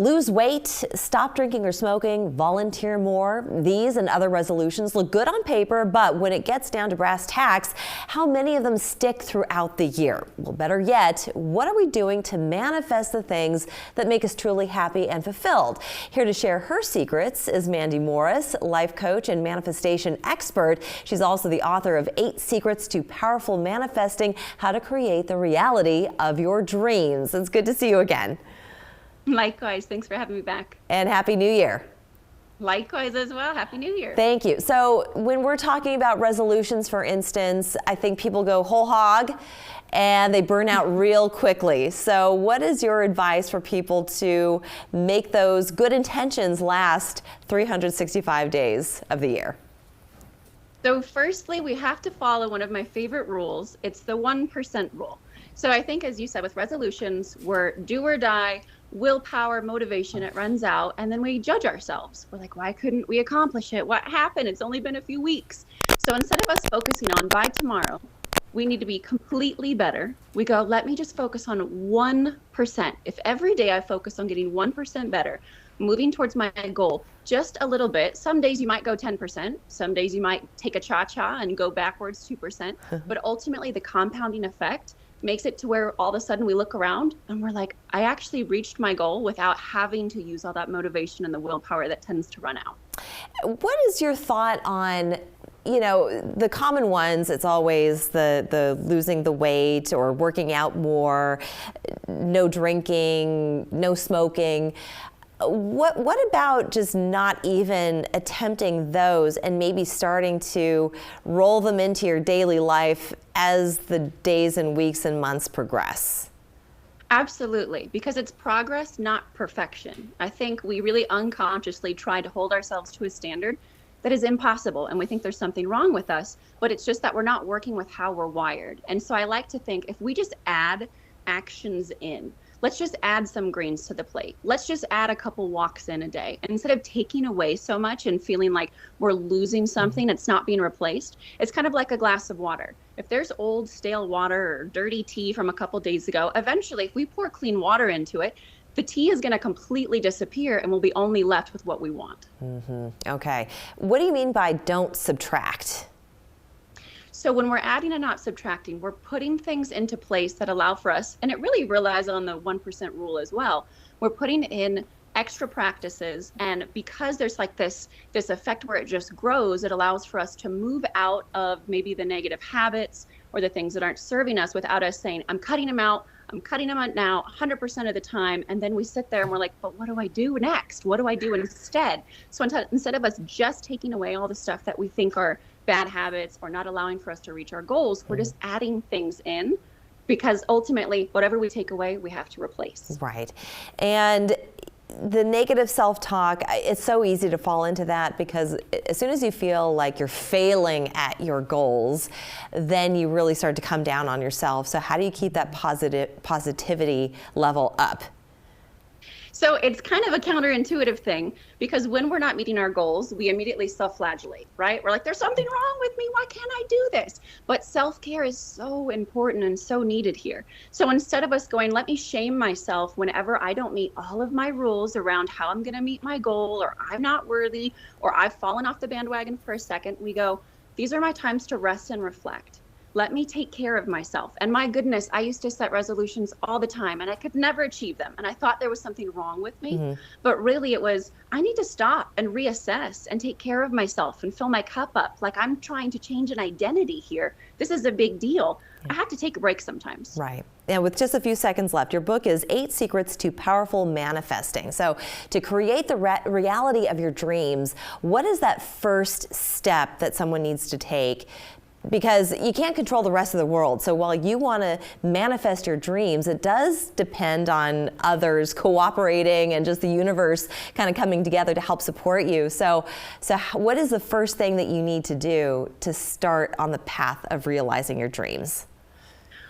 Lose weight, stop drinking or smoking, volunteer more. These and other resolutions look good on paper, but when it gets down to brass tacks, how many of them stick throughout the year? Well, better yet, what are we doing to manifest the things that make us truly happy and fulfilled? Here to share her secrets is Mandy Morris, life coach and manifestation expert. She's also the author of 8 Secrets to Powerful Manifesting: How to Create the Reality of Your Dreams. It's good to see you again. Likewise. Thanks for having me back. And Happy New Year. Likewise as well. Happy New Year. Thank you. So when we're talking about resolutions, for instance, I think people go whole hog and they burn out real quickly. So what is your advice for people to make those good intentions last 365 days of the year? So firstly, we have to follow one of my favorite rules. It's the 1% rule. So I think, as you said, with resolutions, we're do or die, willpower, motivation, it runs out, and then we judge ourselves. We're like, why couldn't we accomplish it? What happened? It's only been a few weeks. So instead of us focusing on by tomorrow, we need to be completely better. We go, let me just focus on 1%. If every day I focus on getting 1% better, moving towards my goal just a little bit. Some days you might go 10%. Some days you might take a cha-cha and go backwards 2%. But ultimately, the compounding effect makes it to where all of a sudden we look around and we're like, I actually reached my goal without having to use all that motivation and the willpower that tends to run out. What is your thought on, the common ones? It's always the losing the weight or working out more, no drinking, no smoking. What about just not even attempting those and maybe starting to roll them into your daily life as the days and weeks and months progress? Absolutely, because it's progress, not perfection. I think we really unconsciously try to hold ourselves to a standard that is impossible, and we think there's something wrong with us, but it's just that we're not working with how we're wired. And so I like to think if we just add actions in, let's just add some greens to the plate. Let's just add a couple walks in a day. And instead of taking away so much and feeling like we're losing something, it's not being replaced. It's kind of like a glass of water. If there's old stale water or dirty tea from a couple days ago, eventually if we pour clean water into it, the tea is going to completely disappear and we'll be only left with what we want. Okay. What do you mean by don't subtract? So when we're adding and not subtracting, we're putting things into place that allow for us, and it really relies on the 1% rule as well. We're putting in extra practices, and because there's like this effect where it just grows, it allows for us to move out of maybe the negative habits or the things that aren't serving us without us saying, I'm cutting them out now 100% of the time. And then we sit there and we're like, but what do I do next? What do I do instead? So instead of us just taking away all the stuff that we think are bad habits or not allowing for us to reach our goals, we're just adding things in, because ultimately whatever we take away, we have to replace. Right. And the negative self-talk, it's so easy to fall into that, because as soon as you feel like you're failing at your goals, then you really start to come down on yourself. So how do you keep that positivity level up? So it's kind of a counterintuitive thing, because when we're not meeting our goals, we immediately self-flagellate, right? We're like, there's something wrong with me. Why can't I do this? But self-care is so important and so needed here. So instead of us going, let me shame myself whenever I don't meet all of my rules around how I'm going to meet my goal, or I'm not worthy, or I've fallen off the bandwagon for a second, we go, these are my times to rest and reflect. Let me take care of myself. And my goodness, I used to set resolutions all the time and I could never achieve them. And I thought there was something wrong with me. But really it was, I need to stop and reassess and take care of myself and fill my cup up. Like, I'm trying to change an identity here. This is a big deal. I have to take a break sometimes. Right. And with just a few seconds left, your book is 8 Secrets to Powerful Manifesting. So to create the reality of your dreams, what is that first step that someone needs to take? Because you can't control the rest of the world. So while you want to manifest your dreams, it does depend on others cooperating and just the universe kind of coming together to help support you. So what is the first thing that you need to do to start on the path of realizing your dreams?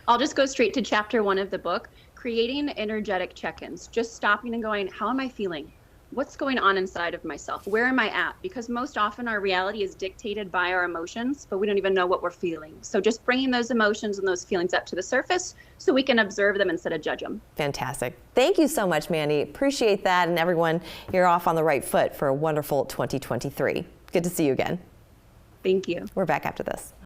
I'll just go straight to chapter 1 of the book, creating energetic check-ins, just stopping and going, how am I feeling? what's going on inside of myself? Where am I at? Because most often our reality is dictated by our emotions, but we don't even know what we're feeling. So just bringing those emotions and those feelings up to the surface so we can observe them instead of judge them. Fantastic. Thank you so much, Mandy. Appreciate that. And everyone, you're off on the right foot for a wonderful 2023. Good to see you again. Thank you. We're back after this.